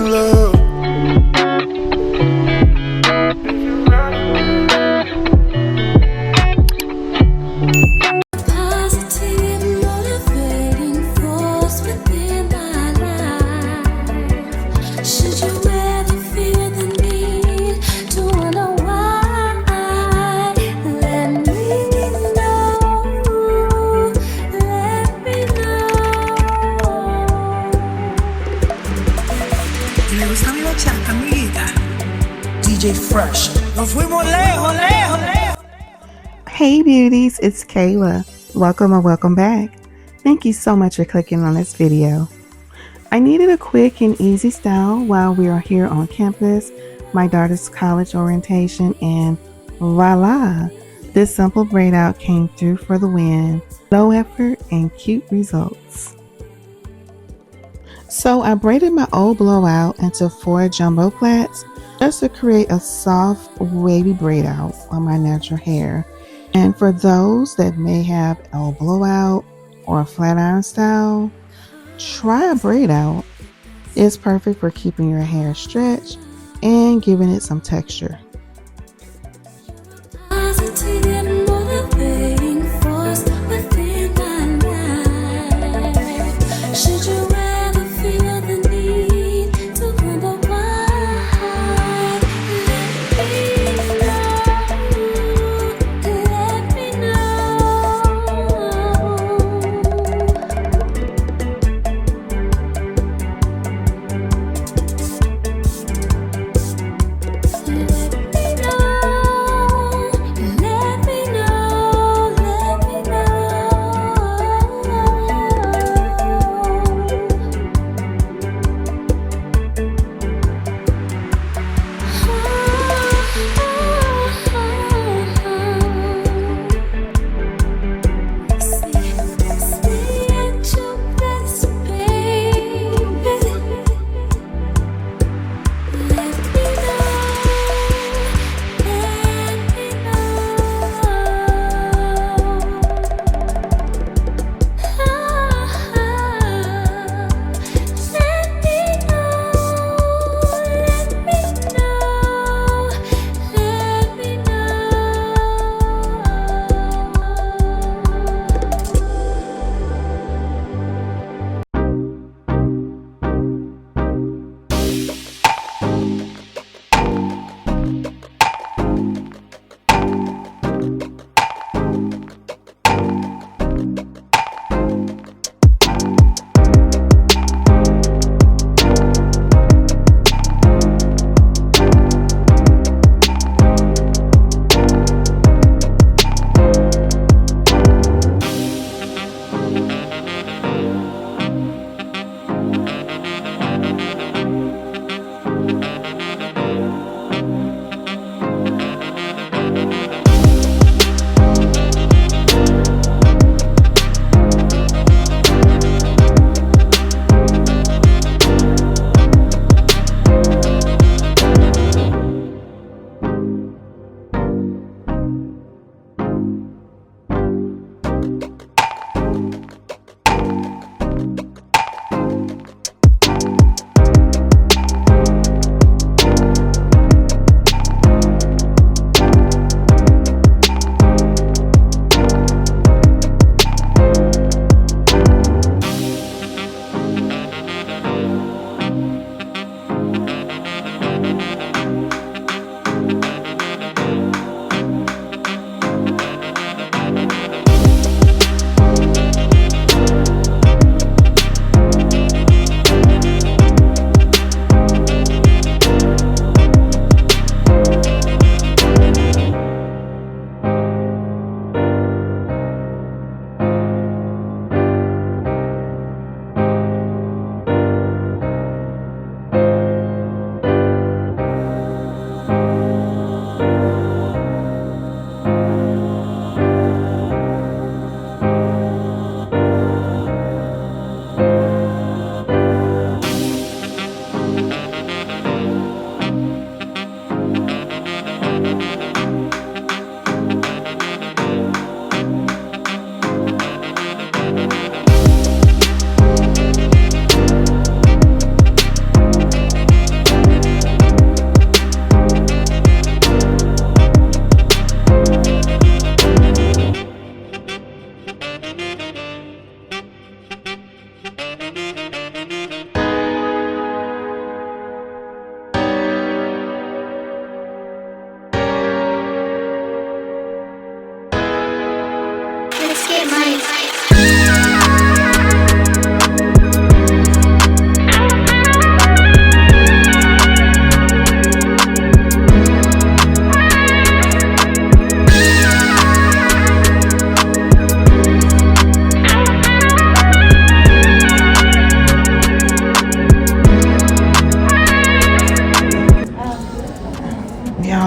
love. DJ Fresh. Nos fuimos lejos, lejos, lejos. Hey beauties, it's Kayla. Welcome or welcome back. Thank you so much for clicking on this video. I needed a quick and easy style while we are here on campus, my daughter's college orientation, and voila! This simple braid out came through for the win. Low effort and cute results. So I braided my old blowout into 4 jumbo plaits just to create a soft wavy braid out on my natural hair. And for those that may have a blowout or a flat iron style, try a braid out. It's perfect for keeping your hair stretched and giving it some texture.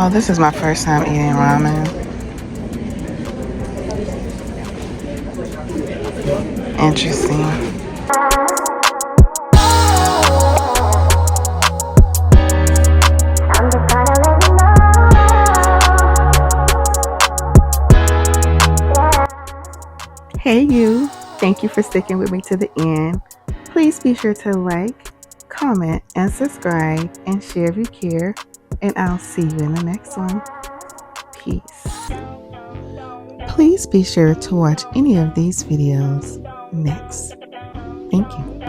Oh, this is my first time eating ramen. Interesting. Hey you, thank you for sticking with me to the end. Please be sure to like, comment, and subscribe, and share if you care, and I'll see you in the next one. Peace. Please be sure to watch any of these videos next. Thank you.